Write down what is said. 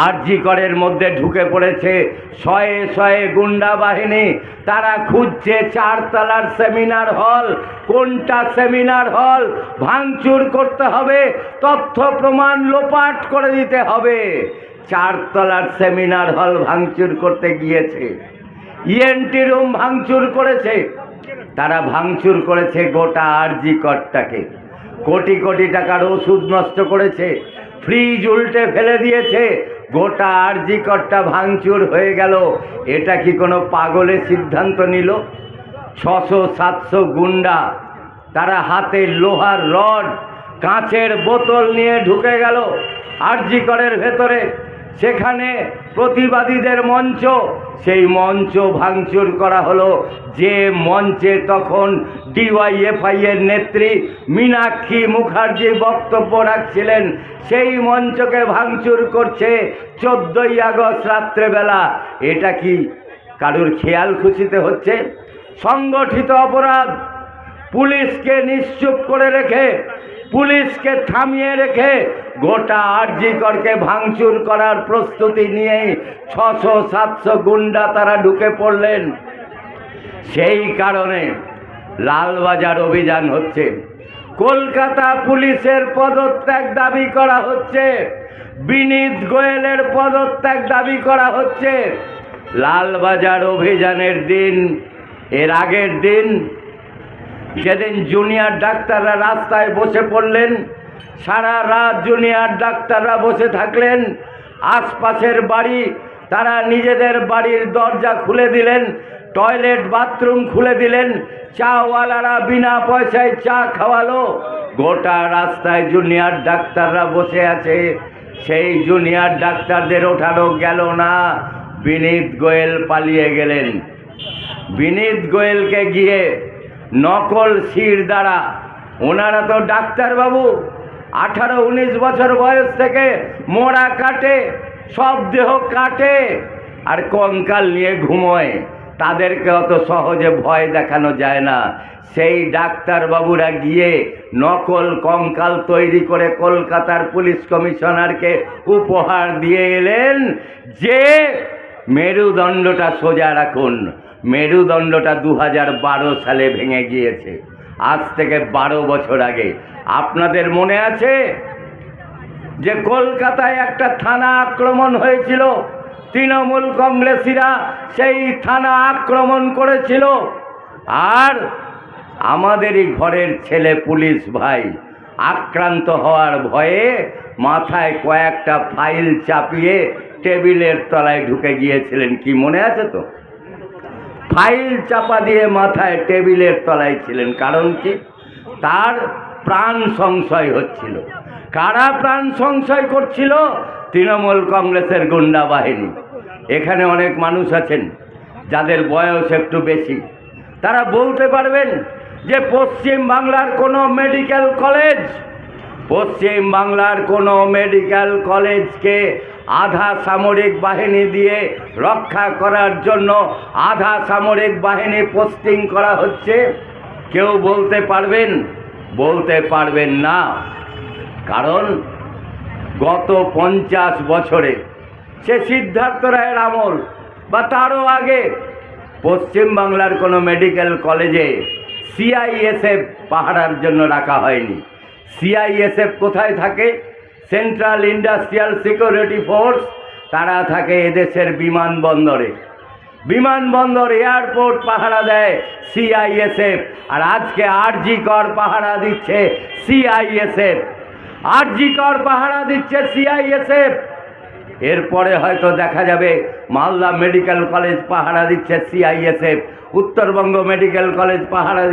আরজি করের মধ্যে ঢুকে পড়েছে শয়ে শয়ে গুন্ডা বাহিনী। তারা খুঁজছে চারতলার সেমিনার হল। কোনটা সেমিনার হল? ভাঙচুর করতে হবে, তথ্য প্রমাণ লোপাট করে দিতে হবে। চারতলার সেমিনার হল ভাঙচুর করতে গিয়েছে, ইএনটি রুম ভাঙচুর করেছে। তারা ভাঙচুর করেছে গোটা আরজি করটাকে, কোটি কোটি টাকার ওষুধ নষ্ট করেছে, ফ্রিজ উল্টে ফেলে দিয়েছে, গোটা আরজি করটা ভাঙচুর হয়ে গেল। এটা কি কোনো পাগলের সিদ্ধান্ত নিল? 600-700 গুন্ডা, তারা হাতে লোহার রড, কাঁচের বোতল নিয়ে ঢুকে গেল আরজি করের ভেতরে। সেখানে প্রতিবাদীদের মঞ্চ, সেই মঞ্চ ভাঙচুর করা হলো। যে মঞ্চে তখন ডিওয়াইএফআই এর নেত্রী মীনাক্ষী মুখার্জি বক্তব্য রাখছিলেন, সেই মঞ্চকে ভাঙচুর করছে 14ই আগস্ট রাত্রেবেলা। এটা কি কারুর খেয়াল খুশিতে হচ্ছে? সংগঠিত অপরাধ। পুলিশকে নিশ্চুপ করে রেখে, পুলিশকে থামিয়ে রেখে গোটা আরজি করকে ভাঙচুর করার প্রস্তুতি নিয়েই 600-700 গুন্ডা তারা ঢুকে পড়লেন। সেই কারণে লালবাজার অভিযান হচ্ছে, কলকাতা পুলিশের পদত্যাগ দাবি করা হচ্ছে, বিনীত গোয়েলের পদত্যাগ দাবি করা হচ্ছে। লালবাজার অভিযানের দিন, এর আগের দিন যেদিন জুনিয়র ডাক্তাররা রাস্তায় বসে পড়লেন, সারা রাত জুনিয়র ডাক্তাররা বসে থাকলেন। আশপাশের বাড়ি, তারা নিজেদের বাড়ির দরজা খুলে দিলেন, টয়লেট বাথরুম খুলে দিলেন, চাওয়ালারা বিনা পয়সায় চা খাওয়ালো। গোটা রাস্তায় জুনিয়র ডাক্তাররা বসে আছে। সেই জুনিয়র ডাক্তারদের ওঠানো গেল না, বিনীত গোয়েল পালিয়ে গেলেন। বিনীত গোয়েলকে গিয়ে নকল শির দ্বারা, ওনারা তো ডাক্তারবাবু, 18-19 বছর বয়স থেকে মোড়া কাটে, সব দেহ কাটে আর কঙ্কাল নিয়ে ঘুমোয়, তাদেরকে অত সহজে ভয় দেখানো যায় না। সেই ডাক্তারবাবুরা গিয়ে নকল কঙ্কাল তৈরি করে কলকাতার পুলিশ কমিশনারকে উপহার দিয়ে এলেন যে মেরুদণ্ডটা সোজা রাখুন। মেরুদণ্ডটা 2012 সালে ভেঙে গিয়েছে, আজ থেকে 12 বছর আগে। আপনাদের মনে আছে যে কলকাতায় একটা থানা আক্রমণ হয়েছিল, তৃণমূল কংগ্রেসীরা সেই থানা আক্রমণ করেছিল। আর আমাদেরই ঘরের ছেলে পুলিশ ভাই আক্রান্ত হওয়ার ভয়ে মাথায় কয়েকটা ফাইল চাপিয়ে টেবিলের তলায় ঢুকে গিয়েছিলেন। কি মনে আছে তো? ফাইল চাপা দিয়ে মাথায় টেবিলের তলায় ছিলেন। কারণ কি? তার প্রাণ সংশয় হচ্ছিল। কারা প্রাণ সংশয় করছিল? তৃণমূল কংগ্রেসের গুন্ডা বাহিনী। এখানে অনেক মানুষ আছেন যাদের বয়স একটু বেশি, তারা বলতে পারবেন যে পশ্চিম বাংলার কোনো মেডিকেল কলেজ, পশ্চিম বাংলার কোনো মেডিকেল কলেজকে আধা সামরিক বাহিনী দিয়ে রক্ষা করার জন্য আধা সামরিক বাহিনী পোস্টিং করা হচ্ছে। কেউ বলতে পারবেন? বলতে পারবেন না। কারণ গত 50 বছরে, সে সিদ্ধার্থ রায়ের আমল বা তারও আগে, পশ্চিম বাংলার কোনো মেডিকেল কলেজে সিআইএসএফ পাহারার জন্য রাখা হয়নি। সিআইএসএফ কোথায় থাকে? Central industrial security force. তারা থাকে এদেশের বিমানবন্দরে। বিমানবন্দর, এয়ারপোর্ট পাহারা দেয় সিআইএসএফ। আর আজকে আরজি কর পাহারা দিচ্ছে সিআইএসএফ। আরজি কর পাহারা দিচ্ছে সিআইএসএফ। এরপরে হয়তো দেখা যাবে মালদা মেডিকেল কলেজ পাহারা দিচ্ছে সিআইএসএফ, উত্তরবঙ্গ মেডিকেল কলেজ পাহারা